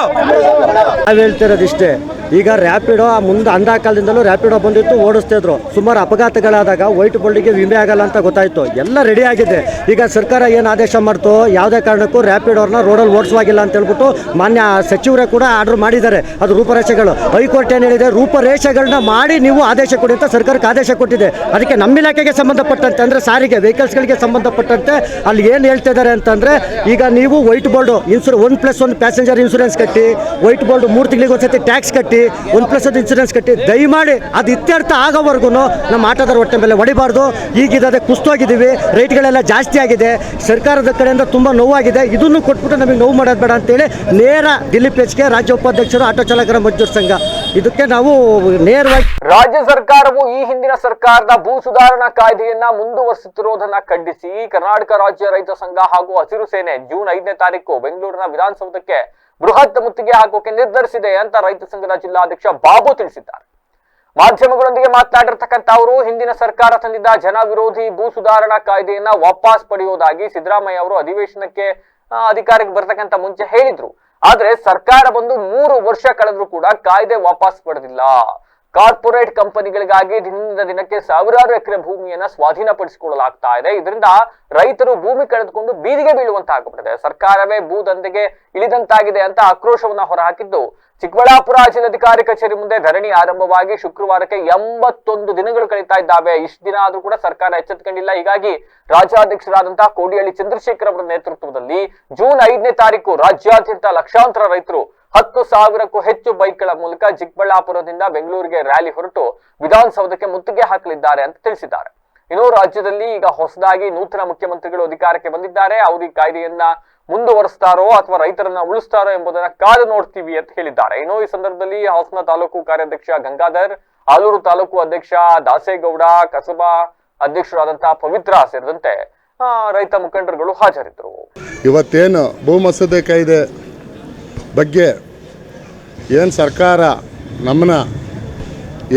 ನಾವು ಹೇಳ್ತಿರೋದಿಷ್ಟೇ. ಈಗ ರ್ಯಾಪಿಡೋ ಮುಂದೆ ಅಂದ ಕಾಲದಿಂದಲೂ ರ್ಯಾಪಿಡೋ ಬಂದಿತ್ತು, ಓಡಿಸ್ತಾ ಇದ್ರು. ಸುಮಾರು ಅಪಘಾತಗಳಾದಾಗ ವೈಟ್ ಬೋರ್ಡಿಗೆ ವಿಮೆ ಆಗಲ್ಲ ಅಂತ ಗೊತ್ತಾಯ್ತು, ಎಲ್ಲ ರೆಡಿ ಆಗಿದೆ. ಈಗ ಸರ್ಕಾರ ಏನು ಆದೇಶ ಮಾಡ್ತು, ಯಾವುದೇ ಕಾರಣಕ್ಕೂ ರ್ಯಾಪಿಡೋರ್ನ ರೋಡಲ್ಲಿ ಓಡಿಸುವಾಗಿಲ್ಲ ಅಂತ ಹೇಳ್ಬಿಟ್ಟು ಮಾನ್ಯ ಸಚಿವರೇ ಕೂಡ ಆರ್ಡರ್ ಮಾಡಿದ್ದಾರೆ. ಅದು ರೂಪರೇಷೆಗಳು. ಹೈಕೋರ್ಟ್ ಏನು ಹೇಳಿದೆ, ರೂಪರೇಷೆಗಳನ್ನ ಮಾಡಿ ನೀವು ಆದೇಶ ಕೊಡಿ ಅಂತ ಸರ್ಕಾರಕ್ಕೆ ಆದೇಶ ಕೊಟ್ಟಿದೆ. ಅದಕ್ಕೆ ನಮ್ಮ ಇಲಾಖೆಗೆ ಸಂಬಂಧಪಟ್ಟಂತೆ ಅಂದರೆ ಸಾರಿಗೆ ವೆಹಿಕಲ್ಸ್ಗಳಿಗೆ ಸಂಬಂಧಪಟ್ಟಂತೆ ಅಲ್ಲಿ ಏನು ಹೇಳ್ತಾ ಇದ್ದಾರೆ ಅಂತಂದರೆ, ಈಗ ನೀವು ವೈಟ್ ಬೋರ್ಡು 1+1 ಪ್ಯಾಸೆಂಜರ್ ಇನ್ಶೂರೆನ್ಸ್ ಕಟ್ಟಿ, ವೈಟ್ ಬೋರ್ಡ್ 3 ತಿಂಗಳಿಗೆ ಒಂದ್ಸತಿ ಟ್ಯಾಕ್ಸ್ ಕಟ್ಟಿ, 1+1 ಇನ್ಶೂರೆನ್ಸ್ ಕಟ್ಟಿ, ದಯಮಾಡಿ ಅದು ಇತ್ಯರ್ಥ ಆಗೋವರೆಗೂ ನಮ್ಮ ಆಟೋದರ ಹೊಟ್ಟೆ ಮೇಲೆ ಹೊಡಿಬಾರ್ದು. ಈಗಿದೆ ಕುಸ್ತೋಗಿದ್ದೀವಿ, ರೇಟ್ಗಳೆಲ್ಲ ಜಾಸ್ತಿ ಆಗಿದೆ, ಸರ್ಕಾರದ ಕಡೆಯಿಂದ ತುಂಬ ನೋವಾಗಿದೆ. ಇದನ್ನು ಕೊಟ್ಬಿಟ್ಟು ನಮಗೆ ನೋವು ಮಾಡೋದು ಬೇಡ ಅಂತೇಳಿ ನೇರ ದಿಲೀಪ್ ಎಚ್ಕೆ, ರಾಜ್ಯ ಉಪಾಧ್ಯಕ್ಷರು ಆಟೋ ಚಾಲಕರ ಮಜ್ದೂರ್ ಸಂಘ, ಇದಕ್ಕೆ ನಾವು ನೇರವಾಗಿ ರಾಜ್ಯ ಸರ್ಕಾರವು ಈ ಹಿಂದಿನ ಸರ್ಕಾರದ ಭೂ ಸುಧಾರಣಾ ಕಾಯ್ದೆಯನ್ನ ಮುಂದುವರಿಸುತ್ತಿರುವುದನ್ನ ಖಂಡಿಸಿ ಕರ್ನಾಟಕ ರಾಜ್ಯ ರೈತ ಸಂಘ ಹಾಗೂ ಹಸಿರು ಸೇನೆ ಜೂನ್ 5ನೇ ತಾರೀಕು ಬೆಂಗಳೂರಿನ ವಿಧಾನಸೌಧಕ್ಕೆ ಬೃಹತ್ ಮುತ್ತಿಗೆ ಹಾಕೋಕೆ ನಿರ್ಧರಿಸಿದೆ ಅಂತ ರೈತ ಸಂಘದ ಜಿಲ್ಲಾಧ್ಯಕ್ಷ ಬಾಬು ತಿಳಿಸಿದ್ದಾರೆ. ಮಾಧ್ಯಮಗಳೊಂದಿಗೆ ಮಾತನಾಡಿರ್ತಕ್ಕಂಥ ಅವರು, ಹಿಂದಿನ ಸರ್ಕಾರ ತಂದಿದ್ದ ಜನ ವಿರೋಧಿ ಭೂ ಸುಧಾರಣಾ ಕಾಯ್ದೆಯನ್ನ ವಾಪಸ್ ಪಡೆಯುವುದಾಗಿ ಸಿದ್ದರಾಮಯ್ಯ ಅವರು ಅಧಿವೇಶನಕ್ಕೆ ಅಧಿಕಾರಕ್ಕೆ ಬರ್ತಕ್ಕಂಥ ಮುಂಚೆ ಹೇಳಿದ್ರು. ಆದ್ರೆ ಸರ್ಕಾರ ಬಂದು 3 ವರ್ಷ ಕಳೆದ್ರೂ ಕೂಡ ಕಾಯ್ದೆ ವಾಪಸ್ ಪಡೆದಿಲ್ಲ. ಕಾರ್ಪೊರೇಟ್ ಕಂಪನಿಗಳಿಗಾಗಿ ದಿನದಿಂದ ದಿನಕ್ಕೆ ಸಾವಿರಾರು ಎಕರೆ ಭೂಮಿಯನ್ನ ಸ್ವಾಧೀನಪಡಿಸಿಕೊಳ್ಳಲಾಗ್ತಾ ಇದೆ. ಇದರಿಂದ ರೈತರು ಭೂಮಿ ಕಳೆದುಕೊಂಡು ಬೀದಿಗೆ ಬೀಳುವಂತಾಗ್ಬಿಟ್ಟಿದೆ. ಸರ್ಕಾರವೇ ಭೂ ದಂಧೆಗೆ ಇಳಿದಂತಾಗಿದೆ ಅಂತ ಆಕ್ರೋಶವನ್ನ ಹೊರಹಾಕಿದ್ದು, ಚಿಕ್ಕಬಳ್ಳಾಪುರ ಜಿಲ್ಲಾಧಿಕಾರಿ ಕಚೇರಿ ಮುಂದೆ ಧರಣಿ ಆರಂಭವಾಗಿ ಶುಕ್ರವಾರಕ್ಕೆ 81 ದಿನಗಳು ಕಳೀತಾ ಇದ್ದಾವೆ. ಇಷ್ಟು ದಿನ ಆದ್ರೂ ಕೂಡ ಸರ್ಕಾರ ಎಚ್ಚೆತ್ತುಕೊಂಡಿಲ್ಲ. ಹೀಗಾಗಿ ರಾಜ್ಯಾಧ್ಯಕ್ಷರಾದಂತಹ ಕೋಡಿಹಳ್ಳಿ ಚಂದ್ರಶೇಖರ್ ಅವರ ನೇತೃತ್ವದಲ್ಲಿ ಜೂನ್ 5ನೇ ತಾರೀಕು ರಾಜ್ಯಾದ್ಯಂತ ಲಕ್ಷಾಂತರ ರೈತರು 10,000ಕ್ಕೂ ಹೆಚ್ಚು ಬೈಕ್ಗಳ ಮೂಲಕ ಚಿಕ್ಕಬಳ್ಳಾಪುರದಿಂದ ಬೆಂಗಳೂರಿಗೆ ರ್ಯಾಲಿ ಹೊರಟು ವಿಧಾನಸೌಧಕ್ಕೆ ಮುತ್ತಿಗೆ ಹಾಕಲಿದ್ದಾರೆ ಅಂತ ತಿಳಿಸಿದ್ದಾರೆ. ಇನ್ನು ರಾಜ್ಯದಲ್ಲಿ ಈಗ ಹೊಸದಾಗಿ ನೂತನ ಮುಖ್ಯಮಂತ್ರಿಗಳು ಅಧಿಕಾರಕ್ಕೆ ಬಂದಿದ್ದಾರೆ. ಅವರು ಈ ಕಾಯ್ದೆಯನ್ನ ಮುಂದುವರಿಸ್ತಾರೋ ಅಥವಾ ರೈತರನ್ನ ಉಳಿಸ್ತಾರೋ ಎಂಬುದನ್ನ ಕಾದು ನೋಡ್ತೀವಿ ಅಂತ ಹೇಳಿದ್ದಾರೆ. ಇನ್ನು ಈ ಸಂದರ್ಭದಲ್ಲಿ ಹಾಸನ ತಾಲೂಕು ಕಾರ್ಯಾಧ್ಯಕ್ಷ ಗಂಗಾಧರ್, ಆಲೂರು ತಾಲೂಕು ಅಧ್ಯಕ್ಷ ದಾಸೇಗೌಡ, ಕಸಬಾ ಅಧ್ಯಕ್ಷರಾದಂತಹ ಪವಿತ್ರ ಸೇರಿದಂತೆ ರೈತ ಮುಖಂಡರುಗಳು ಹಾಜರಿದ್ದರು. ಇವತ್ತೇನು ಭೂ ಮಸೂದೆ ಕಾಯ್ದೆ ಬಗ್ಗೆ ಏನು ಸರ್ಕಾರ ನಮ್ಮನ್ನ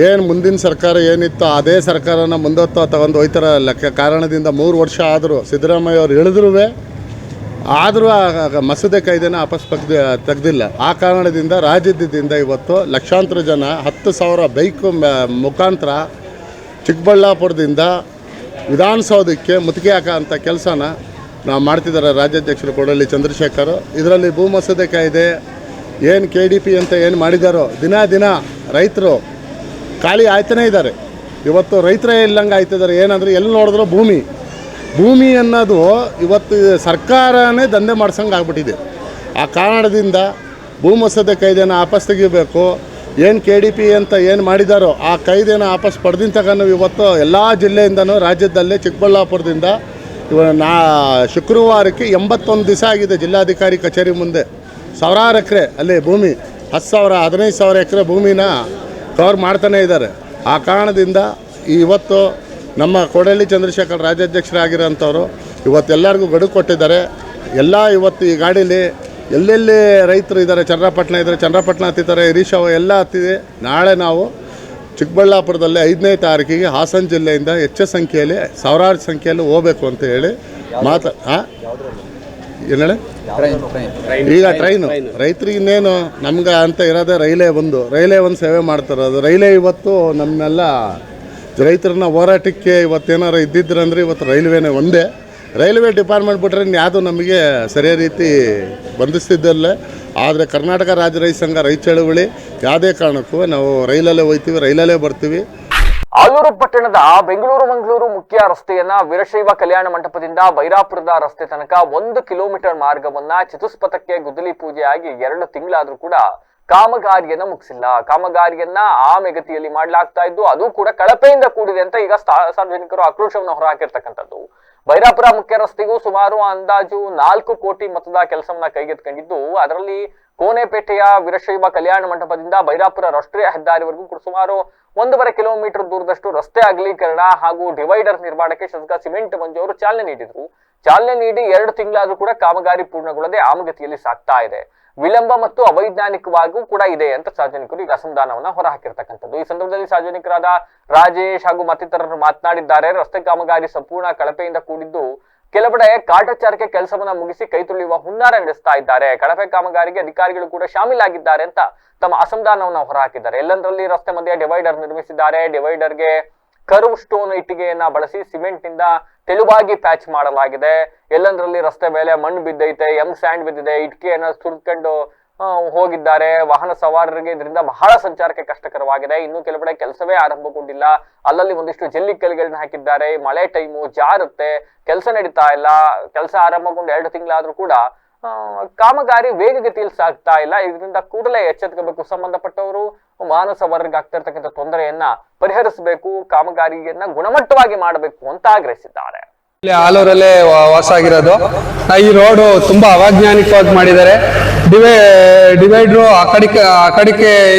ಏನು ಮುಂದಿನ ಸರ್ಕಾರ ಏನಿತ್ತು ಅದೇ ಸರ್ಕಾರನ ಮುಂದೊತ್ತ ತಗೊಂಡು ಹೋಯ್ತಾರ ಲೆಕ್ಕ ಕಾರಣದಿಂದ 3 ವರ್ಷ ಆದರೂ ಸಿದ್ದರಾಮಯ್ಯ ಅವರು ಹೇಳಿದ್ರೂ ಆದರೂ ಆ ಮಸೂದೆ ಕಾಯ್ದೆನ ವಾಪಸ್ ತೆಗೆದಿಲ್ಲ. ಆ ಕಾರಣದಿಂದ ರಾಜ್ಯದಿಂದ ಇವತ್ತು ಲಕ್ಷಾಂತರ ಜನ 10,000 ಬೈಕು ಮುಖಾಂತರ ಚಿಕ್ಕಬಳ್ಳಾಪುರದಿಂದ ವಿಧಾನಸೌಧಕ್ಕೆ ಮುತ್ತಿಗೆ ಹಾಕೋಂಥ ಕೆಲಸನ ನಾವು ಮಾಡ್ತಿದ್ದಾರೆ ರಾಜ್ಯಾಧ್ಯಕ್ಷರು ಕೋಡಿಹಳ್ಳಿ ಚಂದ್ರಶೇಖರ್. ಇದರಲ್ಲಿ ಭೂ ಮಸೂದೆ ಕಾಯ್ದೆ ಏನು KDP ಅಂತ ಏನು ಮಾಡಿದಾರೋ ದಿನ ರೈತರು ಖಾಲಿ ಆಯ್ತಾನೇ ಇದ್ದಾರೆ. ಇವತ್ತು ರೈತರೇ ಇಲ್ಲಂಗೆ ಆಯ್ತಿದ್ದಾರೆ. ಏನಂದರೆ ಎಲ್ಲಿ ನೋಡಿದ್ರು ಭೂಮಿ ಅನ್ನೋದು ಇವತ್ತು ಸರ್ಕಾರನೇ ದಂಧೆ ಮಾಡ್ಸಂಗೆ ಆಗ್ಬಿಟ್ಟಿದೆ. ಆ ಕಾರಣದಿಂದ ಭೂ ಮಸೂದೆ ಕಾಯ್ದೆನ ವಾಪಸ್ ತೆಗಿಬೇಕು. ಏನು KDP ಅಂತ ಏನು ಮಾಡಿದಾರೋ ಆ ಕಾಯ್ದೆನ ವಾಪಸ್ ಪಡೆದಿನ ತಗೊಂಡು ಇವತ್ತು ಎಲ್ಲ ಜಿಲ್ಲೆಯಿಂದನೂ ರಾಜ್ಯದಲ್ಲೇ ಚಿಕ್ಕಬಳ್ಳಾಪುರದಿಂದ ಶುಕ್ರವಾರಕ್ಕೆ 81 ದಿವಸ ಆಗಿದೆ ಜಿಲ್ಲಾಧಿಕಾರಿ ಕಚೇರಿ ಮುಂದೆ. ಸಾವಿರಾರು ಎಕರೆ ಅಲ್ಲಿ ಭೂಮಿ 10,000 15,000 ಎಕರೆ ಭೂಮಿನ ಕವರ್ ಮಾಡ್ತಾನೇ ಇದ್ದಾರೆ. ಆ ಕಾರಣದಿಂದ ಇವತ್ತು ನಮ್ಮ ಕೋಡಿಹಳ್ಳಿ ಚಂದ್ರಶೇಖರ್ ರಾಜ್ಯಾಧ್ಯಕ್ಷರಾಗಿರೋಂಥವ್ರು ಇವತ್ತೆಲ್ಲರಿಗೂ ಗಡುವು ಕೊಟ್ಟಿದ್ದಾರೆ. ಎಲ್ಲ ಇವತ್ತು ಈ ಗಾಡೀಲಿ ಎಲ್ಲೆಲ್ಲಿ ರೈತರು ಇದ್ದಾರೆ, ಚನ್ನರಾಪಟ್ಟಣ ಇದ್ದಾರೆ, ಚನ್ನರಾಪಟ್ಟಣ ಹತ್ತಿದ್ದಾರೆ, ಹಿರೀಶವ ಎಲ್ಲ ಹತ್ತಿದೆ. ನಾಳೆ ನಾವು ಚಿಕ್ಕಬಳ್ಳಾಪುರದಲ್ಲಿ 5ನೇ ತಾರೀಕಿಗೆ ಹಾಸನ ಜಿಲ್ಲೆಯಿಂದ ಹೆಚ್ಚು ಸಂಖ್ಯೆಯಲ್ಲಿ ಸಾವಿರಾರು ಸಂಖ್ಯೆಯಲ್ಲಿ ಹೋಗಬೇಕು ಅಂತ ಹೇಳಿ ಏನು ಹೇಳಿ ಈಗ ಟ್ರೈನು ರೈತರಿಗೆ ಇನ್ನೇನು ನಮ್ಗೆ ಅಂತ ಇರೋದೇ ರೈಲೇ ಒಂದು ಸೇವೆ ಮಾಡ್ತಾರೆ. ಅದು ರೈಲೇ ಇವತ್ತು ನಮ್ಮನ್ನೆಲ್ಲ ರೈತರನ್ನ ಹೋರಾಟಕ್ಕೆ ಇವತ್ತೇನಾರು ಇದ್ದಿದ್ರಂದ್ರೆ ಇವತ್ತು ರೈಲ್ವೇನೇ ಒಂದೇ. ರೈಲ್ವೆ ಡಿಪಾರ್ಟ್ಮೆಂಟ್ ಬಿಟ್ಟರೆ ಯಾವುದು ನಮಗೆ ಸರಿಯಾದ ರೀತಿ ಬಂಧಿಸ್ತಿದ್ದಲ್ಲ. ಆದರೆ ಕರ್ನಾಟಕ ರಾಜ್ಯ ರೈತ ಸಂಘ ರೈತ ಚಳವಳಿ ಯಾವುದೇ ಕಾರಣಕ್ಕೂ ನಾವು ರೈಲಲ್ಲೇ ಹೋಗ್ತೀವಿ, ರೈಲಲ್ಲೇ ಬರ್ತೀವಿ. ಆಲೂರು ಪಟ್ಟಣದ ಬೆಂಗಳೂರು ಮಂಗಳೂರು ಮುಖ್ಯ ರಸ್ತೆಯನ್ನ ವೀರಶೈವ ಕಲ್ಯಾಣ ಮಂಟಪದಿಂದ ಬೈರಾಪುರದ ರಸ್ತೆ ತನಕ 1 ಕಿಲೋಮೀಟರ್ ಮಾರ್ಗವನ್ನ ಚತುಷ್ಪಥಕ್ಕೆ ಗುದ್ದಲಿ ಪೂಜೆಯಾಗಿ 2 ತಿಂಗಳಾದ್ರೂ ಕೂಡ ಕಾಮಗಾರಿಯನ್ನ ಮುಗಿಸಿಲ್ಲ. ಕಾಮಗಾರಿಯನ್ನ ಆಮೆಗತಿಯಲ್ಲಿ ಮಾಡಲಾಗ್ತಾ ಇದ್ದು ಅದು ಕೂಡ ಕಳಪೆಯಿಂದ ಕೂಡಿದೆ ಅಂತ ಈಗ ಸಾರ್ವಜನಿಕರು ಆಕ್ರೋಶವನ್ನು ಹೊರಹಾಕಿರ್ತಕ್ಕಂಥದ್ದು. ಬೈರಾಪುರ ಮುಖ್ಯ ರಸ್ತೆಗೂ ಸುಮಾರು ಅಂದಾಜು 4 ಕೋಟಿ ಮೊತ್ತದ ಕೆಲಸವನ್ನ ಕೈಗೆತ್ತಿಕೊಂಡಿದ್ದು, ಅದರಲ್ಲಿ ಕೋನೆಪೇಟೆಯ ವೀರಶೈವ ಕಲ್ಯಾಣ ಮಂಟಪದಿಂದ ಬೈರಾಪುರ ರಾಷ್ಟ್ರೀಯ ಹೆದ್ದಾರಿವರೆಗೂ ಸುಮಾರು 1.5 ಕಿಲೋಮೀಟರ್ ದೂರದಷ್ಟು ರಸ್ತೆ ಅಗಲೀಕರಣ ಹಾಗೂ ಡಿವೈಡರ್ ನಿರ್ಮಾಣಕ್ಕೆ ಶಾಸಕ ಸಿಮೆಂಟ್ ಮಂಜು ಅವರು ಚಾಲನೆ ನೀಡಿದ್ರು. ಚಾಲನೆ ನೀಡಿ 2 ತಿಂಗಳಾದ್ರೂ ಕೂಡ ಕಾಮಗಾರಿ ಪೂರ್ಣಗೊಳ್ಳದೆ ಆಮಗತಿಯಲ್ಲಿ ಸಾಗ್ತಾ ಇದೆ. ವಿಳಂಬ ಮತ್ತು ಅವೈಜ್ಞಾನಿಕವಾಗೂ ಕೂಡ ಇದೆ ಅಂತ ಸಾರ್ವಜನಿಕರು ಈಗ ಅಸಮಾಧಾನವನ್ನ ಹೊರಹಾಕಿರ್ತಕ್ಕಂಥದ್ದು. ಈ ಸಂದರ್ಭದಲ್ಲಿ ಸಾರ್ವಜನಿಕರಾದ ರಾಜೇಶ್ ಹಾಗೂ ಮತ್ತಿತರರು ಮಾತನಾಡಿದ್ದಾರೆ. ರಸ್ತೆ ಕಾಮಗಾರಿ ಸಂಪೂರ್ಣ ಕಳಪೆಯಿಂದ ಕೂಡಿದ್ದು, ಕೆಲವೆಡೆ ಕಾಟಾಚಾರಕ್ಕೆ ಕೆಲಸವನ್ನ ಮುಗಿಸಿ ಕೈ ತುಳಿಯುವ ಹುನ್ನಾರ ನಡೆಸ್ತಾ ಇದ್ದಾರೆ. ಕಳಪೆ ಕಾಮಗಾರಿಗೆ ಅಧಿಕಾರಿಗಳು ಕೂಡ ಶಾಮೀಲಾಗಿದ್ದಾರೆ ಅಂತ ತಮ್ಮ ಅಸಮಾಧಾನವನ್ನ ಹೊರಹಾಕಿದ್ದಾರೆ. ಎಲ್ಲಂದ್ರಲ್ಲಿ ರಸ್ತೆ ಮಧ್ಯೆ ಡಿವೈಡರ್ ನಿರ್ಮಿಸಿದ್ದಾರೆ. ಡಿವೈಡರ್ಗೆ ಕರ್ವ್ ಸ್ಟೋನ್ ಇಟ್ಟಿಗೆಯನ್ನ ಬಳಸಿ ಸಿಮೆಂಟ್ ನಿಂದ ತೆಳುವಾಗಿ ಪ್ಯಾಚ್ ಮಾಡಲಾಗಿದೆ. ಎಲ್ಲಂದ್ರಲ್ಲಿ ರಸ್ತೆ ಮೇಲೆ ಮಣ್ಣು ಬಿದ್ದೈತೆ, ಸ್ಯಾಂಡ್ ಬಿದ್ದಿದೆ, ಇಟ್ಟಿಗೆಯನ್ನ ಸುರ್ಕೊಂಡು ಹೋಗಿದ್ದಾರೆ. ವಾಹನ ಸವಾರರಿಗೆ ಇದರಿಂದ ಬಹಳ ಸಂಚಾರಕ್ಕೆ ಕಷ್ಟಕರವಾಗಿದೆ. ಇನ್ನು ಕೆಲವೆಡೆ ಕೆಲಸವೇ ಆರಂಭಗೊಂಡಿಲ್ಲ. ಅಲ್ಲಲ್ಲಿ ಒಂದಿಷ್ಟು ಜಲ್ಲಿ ಕಲ್ಲುಗಳನ್ನ ಹಾಕಿದ್ದಾರೆ. ಮಳೆ ಟೈಮು ಜಾರುತ್ತೆ, ಕೆಲಸ ನಡೀತಾ ಇಲ್ಲ. ಕೆಲಸ ಆರಂಭಗೊಂಡು 2 ತಿಂಗಳಾದ್ರೂ ಕೂಡ ಕಾಮಗಾರಿ ವೇಗಗತಿಯಲ್ಲಿ ಸಾಗ್ತಾ ಇಲ್ಲ. ಇದರಿಂದ ಕೂಡಲೇ ಎಚ್ಚೆತ್ತುಕೋಬೇಕು. ಸಂಬಂಧಪಟ್ಟವರು ವಾಹನ ಸವಾರರಿಗೆ ಆಗ್ತಿರ್ತಕ್ಕಂಥ ತೊಂದರೆಯನ್ನ ಪರಿಹರಿಸಬೇಕು, ಕಾಮಗಾರಿಯನ್ನ ಗುಣಮಟ್ಟವಾಗಿ ಮಾಡಬೇಕು ಅಂತ ಆಗ್ರಹಿಸಿದ್ದಾರೆ. ಆಲೂರಲ್ಲೇ ವಾಸ ಆಗಿರೋದು. ಈ ರೋಡು ತುಂಬಾ ಅವೈಜ್ಞಾನಿಕವಾಗಿ ಮಾಡಿದ್ದಾರೆ. ಡಿವೈಡ್ರು ಆ ಕಡೆಗೆ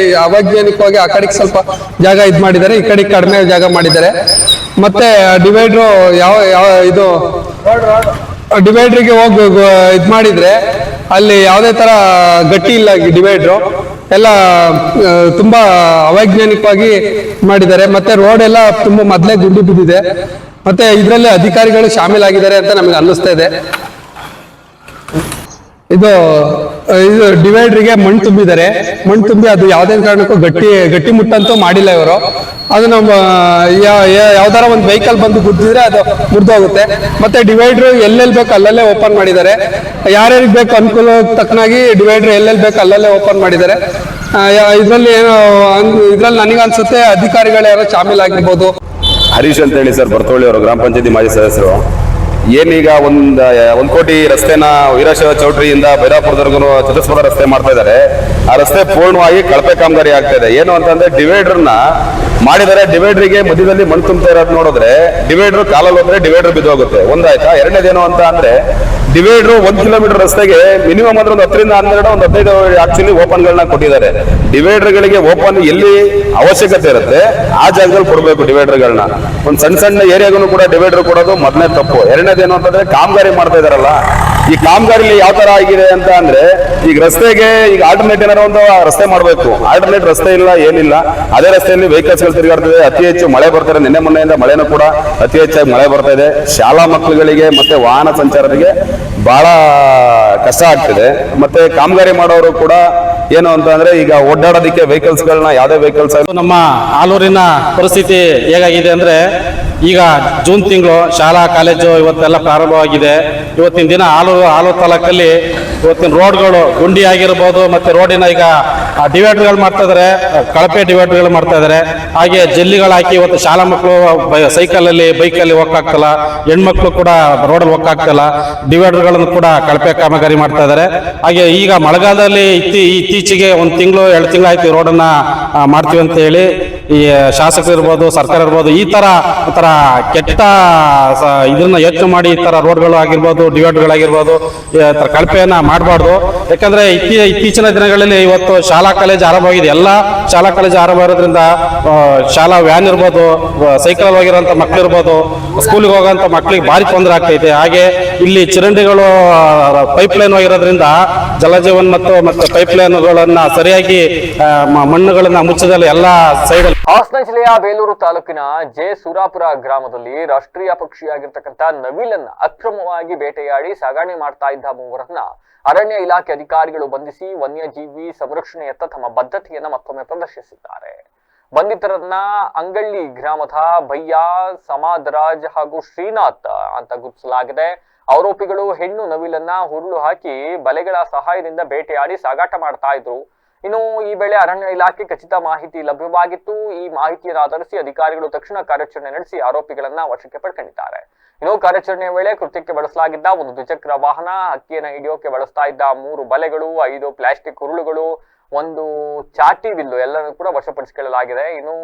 ಅವೈಜ್ಞಾನಿಕವಾಗಿ ಆ ಕಡೆಗೆ ಸ್ವಲ್ಪ ಜಾಗ ಇದು ಮಾಡಿದ್ದಾರೆ, ಈ ಕಡೆಗೆ ಕಡಿಮೆ ಜಾಗ ಮಾಡಿದ್ದಾರೆ. ಮತ್ತೆ ಡಿವೈಡ್ರು ಇದು ಡಿವೈಡ್ರಿಗೆ ಹೋಗಿ ಇದು ಮಾಡಿದ್ರೆ ಅಲ್ಲಿ ಯಾವುದೇ ತರ ಗಟ್ಟಿ ಇಲ್ಲ. ಡಿವೈಡ್ರು ಎಲ್ಲ ತುಂಬಾ ಅವೈಜ್ಞಾನಿಕವಾಗಿ ಮಾಡಿದ್ದಾರೆ. ಮತ್ತೆ ರೋಡ್ ಎಲ್ಲ ತುಂಬಾ ಮೊದಲೇ ಗುಂಡಿ ಬಿದ್ದಿದೆ. ಮತ್ತೆ ಇದರಲ್ಲಿ ಅಧಿಕಾರಿಗಳು ಶಾಮೀಲಾಗಿದ್ದಾರೆ ಅಂತ ನಮಗೆ ಅನ್ನಿಸ್ತಾ ಇದೆ. ಇದು ಡಿವೈಡ್ರಿಗೆ ಮಣ್ಣು ತುಂಬಿದ್ದಾರೆ. ಮಣ್ಣು ತುಂಬಿ ಅದು ಯಾವುದೇ ಕಾರಣಕ್ಕೂ ಗಟ್ಟಿ ಮುಟ್ಟಂತೂ ಮಾಡಿಲ್ಲ ಇವರು. ಅದನ್ನ ಯಾವ್ದಾರ ಒಂದು ವೆಹಿಕಲ್ ಬಂದು ಗುದ್ದಿದ್ರೆ ಅದು ಮುರಿದೋಗುತ್ತೆ. ಮತ್ತೆ ಡಿವೈಡ್ರು ಎಲ್ಲೆಲ್ಲಿ ಬೇಕು ಅಲ್ಲಲ್ಲೇ ಓಪನ್ ಮಾಡಿದ್ದಾರೆ. ಯಾರ್ಯಾರಿಗೆ ಬೇಕು ಅನುಕೂಲ ತಕ್ಕನಾಗಿ ಡಿವೈಡ್ರು ಎಲ್ಲೆಲ್ಲಿ ಬೇಕು ಅಲ್ಲಲ್ಲೇ ಓಪನ್ ಮಾಡಿದ್ದಾರೆ. ಇದ್ರಲ್ಲಿ ನನಗೆ ಅನ್ಸುತ್ತೆ ಅಧಿಕಾರಿಗಳು ಯಾರೋ ಶಾಮೀಲಾಗಿರ್ಬೋದು. ಹರೀಶ್ ಅಂತ ಹೇಳಿ ಸರ್, ಬರ್ತೋಳಿ ಅವರು, ಗ್ರಾಮ ಪಂಚಾಯತಿ ಮಾಜಿ ಸದಸ್ಯರು. ಏನೀಗ ಒಂದ್ ಕೋಟಿ ರಸ್ತೆನ ವೀರಶೈವ ಚೌಟ್ರಿಯಿಂದ ಬೈರಾಪುರದವರೆಗೂ ಚತುಷ್ಪಥ ರಸ್ತೆ ಮಾಡ್ತಾ ಇದ್ದಾರೆ. ಆ ರಸ್ತೆ ಪೂರ್ಣವಾಗಿ ಕಳಪೆ ಕಾಮಗಾರಿ ಆಗ್ತಾ ಇದೆ. ಏನು ಅಂತಂದ್ರೆ ಡಿವೈಡರ್ನ ಮಾಡಿದರೆ ಡಿವೈಡರ್ಗೆ ಮಧ್ಯದಲ್ಲಿ ಮಣ್ಣು ತುಂಬ್ತಾ ಇರೋದು ನೋಡಿದ್ರೆ ಡಿವೈಡರ್ ಕಾಲಲ್ಲಿ ಹೋದ್ರೆ ಡಿವೈಡರ್ ಬಿದ್ದೋಗುತ್ತೆ. ಒಂದಾಯ್ತಾ. ಎರಡನೇದೇನು ಅಂತ ಅಂದ್ರೆ ಡಿವೈಡರ್ 1 ಕಿಲೋಮೀಟರ್ ರಸ್ತೆಗೆ ಮಿನಿಮಮ್ ಅಂದ್ರೆ ಒಂದು 10ರಿಂದ 12 ಒಂದು 15 ಆಕ್ಚುಲಿ ಓಪನ್ ಗಳನ್ನ ಕೊಟ್ಟಿದ್ದಾರೆ. ಡಿವೈಡರ್ಗಳಿಗೆ ಓಪನ್ ಎಲ್ಲಿ ಅವಶ್ಯಕತೆ ಇರುತ್ತೆ ಆ ಜಾಗದಲ್ಲಿ ಕೊಡಬೇಕು ಡಿವೈಡರ್ಗಳನ್ನ. ಒಂದು ಸಣ್ಣ ಏರಿಯಾಗೂ ಕೂಡ ಡಿವೈಡರ್ ಕೊಡೋದು ಮೊದಲನೇ ತಪ್ಪು. ಎರಡನೇದೇನು ಅಂತಂದ್ರೆ ಕಾಮಗಾರಿ ಮಾಡ್ತಾ ಇದಾರಲ್ಲ, ಈ ಕಾಮಗಾರಿಲಿ ಯಾವ ತರ ಆಗಿದೆ ಅಂತ ಅಂದ್ರೆ ಈಗ ರಸ್ತೆಗೆ ಈಗ ಆಲ್ಟರ್ನೇಟ್ ಏನಾರ ಒಂದು ರಸ್ತೆ ಮಾಡಬೇಕು. ಆಲ್ಟರ್ನೇಟ್ ರಸ್ತೆ ಇಲ್ಲ, ಏನಿಲ್ಲ. ಅದೇ ರಸ್ತೆಯಲ್ಲಿ ವೆಹಿಕಲ್ಸ್ ಗಳು ತಿರುಗಾಡ್ತಿದೆ. ಅತಿ ಹೆಚ್ಚು ಮಳೆ ಬರ್ತಾರೆ. ನಿನ್ನೆ ಮೊನ್ನೆಯಿಂದ ಮಳೆನೂ ಕೂಡ ಅತಿ ಹೆಚ್ಚಾಗಿ ಮಳೆ ಬರ್ತಾ ಇದೆ. ಶಾಲಾ ಮಕ್ಕಳುಗಳಿಗೆ ಮತ್ತೆ ವಾಹನ ಸಂಚಾರರಿಗೆ ಬಹಳ ಕಷ್ಟ ಆಗ್ತಿದೆ. ಮತ್ತೆ ಕಾಮಗಾರಿ ಮಾಡೋರು ಕೂಡ ಏನು ಅಂತ ಅಂದ್ರೆ ಈಗ ಓಡಾಡೋದಕ್ಕೆ ವೆಹಿಕಲ್ಸ್ ಗಳನ್ನ ಯಾವುದೇ ವೆಹಿಕಲ್ಸ್. ನಮ್ಮ ಆಲೂರಿನ ಪರಿಸ್ಥಿತಿ ಹೇಗಾಗಿದೆ ಅಂದ್ರೆ, ಈಗ ಜೂನ್ ತಿಂಗಳು ಶಾಲಾ ಕಾಲೇಜು ಇವತ್ತೆಲ್ಲ ಪ್ರಾರಂಭವಾಗಿದೆ. ಇವತ್ತಿನ ದಿನ ಆಲೂರು ತಾಲೂಕಲ್ಲಿ ಇವತ್ತಿನ ರೋಡ್ಗಳು ಗುಂಡಿ ಆಗಿರ್ಬೋದು, ಮತ್ತೆ ರೋಡಿನ ಈಗ ಡಿವೈಡರ್ಗಳು ಮಾಡ್ತಾ ಇದಾರೆ, ಕಳಪೆ ಡಿವೈಡರ್ಗಳು ಮಾಡ್ತಾ ಇದಾರೆ. ಹಾಗೆ ಜಲ್ಲಿಗಳು ಹಾಕಿ ಇವತ್ತು ಶಾಲಾ ಮಕ್ಕಳು ಸೈಕಲಲ್ಲಿ ಬೈಕಲ್ಲಿ ಹೋಗಕ್ಕಾಗ್ತಲ್ಲ, ಹೆಣ್ಮಕ್ಳು ಕೂಡ ರೋಡಲ್ಲಿ ಹೋಗಕ್ಕಾಗ್ತಲ್ಲ. ಡಿವೈಡರ್ಗಳನ್ನು ಕೂಡ ಕಳಪೆ ಕಾಮಗಾರಿ ಮಾಡ್ತಾ ಇದಾರೆ. ಹಾಗೆ ಈಗ ಮಳೆಗಾಲದಲ್ಲಿ ಇತ್ತೀಚೆಗೆ 1 ತಿಂಗಳು 2 ತಿಂಗಳಾಯ್ತು ಈ ರೋಡನ್ನ ಮಾಡ್ತೀವಿ ಅಂತ ಹೇಳಿ ಈ ಶಾಸಕರು ಇರ್ಬೋದು, ಸರ್ಕಾರ ಇರ್ಬೋದು, ಈ ತರ ಒಂಥರ ಕೆಟ್ಟ ಇದನ್ನ ಯೋಚನೆ ಮಾಡಿ ಈ ತರ ರೋಡ್ಗಳು ಆಗಿರ್ಬೋದು, ಡಿವೈಡರ್ಗಳಾಗಿರ್ಬೋದು, ಕಳಪೆಯನ್ನ ಮಾಡಬಾರ್ದು. ಯಾಕಂದ್ರೆ ಇತ್ತೀಚಿನ ದಿನಗಳಲ್ಲಿ ಇವತ್ತು ಶಾಲಾ ಕಾಲೇಜ್ ಆರಂಭವಾಗಿದೆ. ಎಲ್ಲ ಶಾಲಾ ಕಾಲೇಜ್ ಆರಂಭ ಇರೋದ್ರಿಂದ ಶಾಲಾ ವ್ಯಾನ್ ಇರ್ಬೋದು, ಸೈಕಲ್ ಹೋಗಿರೋಂಥ ಮಕ್ಳು ಇರ್ಬೋದು, ಸ್ಕೂಲಿಗೆ ಹೋಗೋಂಥ ಮಕ್ಳಿಗೆ ಭಾರಿ ತೊಂದರೆ ಆಗ್ತೈತೆ. ಹಾಗೆ ಇಲ್ಲಿ ಚರಂಡಿಗಳು ಪೈಪ್ ಲೈನ್ ಹೋಗಿರೋದ್ರಿಂದ ಜಲಜೀವನ್ ಮತ್ತೆ ಪೈಪ್ ಲೈನ್ಗಳನ್ನ ಸರಿಯಾಗಿ ಮಣ್ಣುಗಳನ್ನ ಮುಚ್ಚದಲ್ಲಿ ಎಲ್ಲ ಸೈಡ್. ಹಾಸನ ಜಿಲ್ಲೆಯ ಬೇಲೂರು ತಾಲೂಕಿನ ಸುರಾಪುರ ಗ್ರಾಮದಲ್ಲಿ ರಾಷ್ಟ್ರೀಯ ಪಕ್ಷಿಯಾಗಿರ್ತಕ್ಕಂಥ ನವಿಲನ್ನ ಅಕ್ರಮವಾಗಿ ಬೇಟೆಯಾಡಿ ಸಾಗಣೆ ಮಾಡ್ತಾ ಇದ್ದ 3ರನ್ನ ಅರಣ್ಯ ಇಲಾಖೆ ಅಧಿಕಾರಿಗಳು ಬಂಧಿಸಿ ವನ್ಯಜೀವಿ ಸಂರಕ್ಷಣೆಯತ್ತ ತಮ್ಮ ಬದ್ಧತೆಯನ್ನ ಮತ್ತೊಮ್ಮೆ ಪ್ರದರ್ಶಿಸಿದ್ದಾರೆ. ಬಂಧಿತರನ್ನ ಅಂಗಳ್ಳಿ ಗ್ರಾಮದ ಭಯ್ಯ, ಸಮಾದರಾಜ್ ಹಾಗೂ ಶ್ರೀನಾಥ್ ಅಂತ ಗುರುತಿಸಲಾಗಿದೆ. ಆರೋಪಿಗಳು ಹೆಣ್ಣು ನವಿಲನ್ನ ಹುರುಳು ಹಾಕಿ ಬಲೆಗಳ ಸಹಾಯದಿಂದ ಬೇಟೆಯಾಡಿ ಸಾಗಾಟ ಮಾಡ್ತಾ ಇದ್ರು. ಇನ್ನು ಈ ವೇಳೆ ಅರಣ್ಯ ಇಲಾಖೆ ಖಚಿತ ಮಾಹಿತಿ ಲಭ್ಯವಾಗಿತ್ತು. ಈ ಮಾಹಿತಿಯನ್ನು ಆಧರಿಸಿ ಅಧಿಕಾರಿಗಳು ತಕ್ಷಣ ಕಾರ್ಯಾಚರಣೆ ನಡೆಸಿ ಆರೋಪಿಗಳನ್ನ ವಶಕ್ಕೆ ಪಡ್ಕೊಂಡಿದ್ದಾರೆ. ಇನ್ನು ಕಾರ್ಯಾಚರಣೆಯ ವೇಳೆ ಕೃತ್ಯಕ್ಕೆ ಬಳಸಲಾಗಿದ್ದ 1 ದ್ವಿಚಕ್ರ ವಾಹನ, ಹಕ್ಕಿಯನ್ನು ಹಿಡಿಯೋಕೆ ಬಳಸ್ತಾ ಇದ್ದ 3 ಬಲೆಗಳು, 5 ಪ್ಲಾಸ್ಟಿಕ್ ಹುರುಳುಗಳು, 1 ಚಾಟಿ ಬಿಲ್ಲು ಎಲ್ಲನೂ ಕೂಡ ವಶಪಡಿಸಿಕೊಳ್ಳಲಾಗಿದೆ. ಇನ್ನು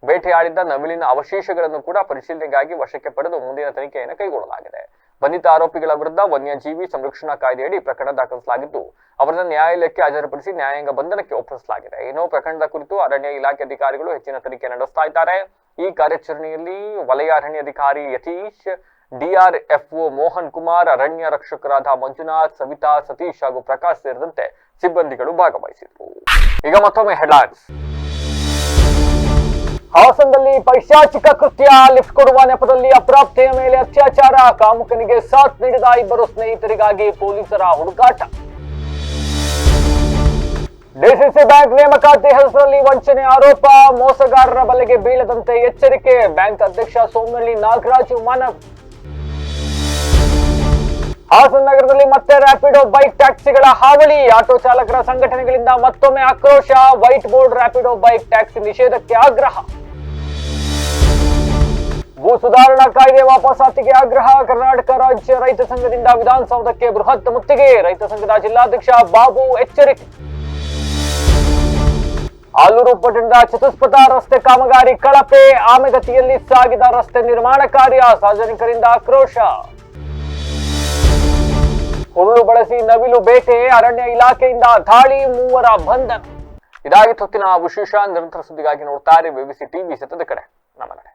ಬೇಟೆಯಾಡಿದ್ದ ನವಿಲಿನ ಅವಶೇಷಗಳನ್ನು ಕೂಡ ಪರಿಶೀಲನೆಗಾಗಿ ವಶಕ್ಕೆ ಪಡೆದು ಮುಂದಿನ ತನಿಖೆಯನ್ನು ಕೈಗೊಳ್ಳಲಾಗಿದೆ. ಬಂಧಿತ ಆರೋಪಿಗಳ ವಿರುದ್ಧ ವನ್ಯಜೀವಿ ಸಂರಕ್ಷಣಾ ಕಾಯ್ದೆಯಡಿ ಪ್ರಕರಣ ದಾಖಲಿಸಲಾಗಿದ್ದು ಅವರನ್ನು ನ್ಯಾಯಾಲಯಕ್ಕೆ ಹಾಜರುಪಡಿಸಿ ನ್ಯಾಯಾಂಗ ಬಂಧನಕ್ಕೆ ಒಪ್ಪಿಸಲಾಗಿದೆ. ಇನ್ನು ಪ್ರಕರಣದ ಕುರಿತು ಅರಣ್ಯ ಇಲಾಖೆ ಅಧಿಕಾರಿಗಳು ಹೆಚ್ಚಿನ ತನಿಖೆ ನಡೆಸ್ತಾ ಇದ್ದಾರೆ. ಈ ಕಾರ್ಯಾಚರಣೆಯಲ್ಲಿ ವಲಯ ಅರಣ್ಯಾಧಿಕಾರಿ ಯತೀಶ್, ಡಿಆರ್ಎಫ್ಒ ಮೋಹನ್ ಕುಮಾರ್, ಅರಣ್ಯ ರಕ್ಷಕರಾದ ಮಂಜುನಾಥ್, ಸವಿತಾ, ಸತೀಶ್ ಹಾಗೂ ಪ್ರಕಾಶ್ ಸೇರಿದಂತೆ ಸಿಬ್ಬಂದಿಗಳು ಭಾಗವಹಿಸಿದರು. ಈಗ ಮತ್ತೊಮ್ಮೆ ಹೆಡ್ಲೈನ್ಸ್. ಹಾಸನದಲ್ಲಿ ಪೈಶಾಚಿಕ ಕೃತ್ಯ, ಲಿಫ್ಟ್ ಕೊಡುವ ನೆಪದಲ್ಲಿ ಅಪ್ರಾಪ್ತೆಯ ಮೇಲೆ ಅತ್ಯಾಚಾರ, ಕಾಮುಕನಿಗೆ ಸಾಥ್ ನೀಡಿದ ಇಬ್ಬರು ಸ್ನೇಹಿತರಿಗಾಗಿ ಪೊಲೀಸರ ಹುಡುಕಾಟ. ಡಿಸಿಸಿ ಬ್ಯಾಂಕ್ ನೇಮಕಾತಿ ಹೆಸರಲ್ಲಿ ವಂಚನೆ ಆರೋಪ, ಮೋಸಗಾರರ ಬಲೆಗೆ ಬೀಳದಂತೆ ಎಚ್ಚರಿಕೆ, ಬ್ಯಾಂಕ್ ಅಧ್ಯಕ್ಷ ಸೋಮನಹಳ್ಳಿ ನಾಗರಾಜು ಮನವಿ. ಹಾಸನ ನಗರದಲ್ಲಿ ಮತ್ತೆ ರ್ಯಾಪಿಡೋ ಬೈಕ್ ಟ್ಯಾಕ್ಸಿಗಳ ಹಾವಳಿ, ಆಟೋ ಚಾಲಕರ ಸಂಘಟನೆಗಳಿಂದ ಮತ್ತೊಮ್ಮೆ ಆಕ್ರೋಶ, white board Rapido bike taxi ನಿಷೇಧಕ್ಕೆ ಆಗ್ರಹ. ಭೂ ಸುಧಾರಣಾ ಕಾಯ್ದೆ ವಾಪಸಾತಿಗೆ ಆಗ್ರಹ, ಕರ್ನಾಟಕ ರಾಜ್ಯ ರೈತ ಸಂಘದಿಂದ ವಿಧಾನಸೌಧಕ್ಕೆ ಬೃಹತ್ ಮುತ್ತಿಗೆ, ರೈತ ಸಂಘದ ಜಿಲ್ಲಾಧ್ಯಕ್ಷ ಬಾಬು ಎಚ್ಚರಿಕೆ. ಆಲೂರು ಪಟ್ಟಣದ ಚತುಷ್ಪಥ ರಸ್ತೆ ಕಾಮಗಾರಿ ಕಳಪೆ, ಆಮೆಗತಿಯಲ್ಲಿ ಸಾಗಿದ ರಸ್ತೆ ನಿರ್ಮಾಣ ಕಾರ್ಯ, ಸಾರ್ವಜನಿಕರಿಂದ ಆಕ್ರೋಶ. ಹುಲ್ಲು ಬಳಸಿ ನವಿಲು ಬೇಟೆ, ಅರಣ್ಯ ಇಲಾಖೆಯಿಂದ ದಾಳಿ, 3 ಬಂಧನ. ಇದಾಗಿ ಹೊತ್ತಿನ ವಿಶೇಷ. ನಿರಂತರ ಸುದ್ದಿಗಾಗಿ ನೋಡ್ತಾರೆ BBC ಟಿವಿ, ಸತ್ಯದ ಕಡೆ ನಮ್ಮ ನಡೆ.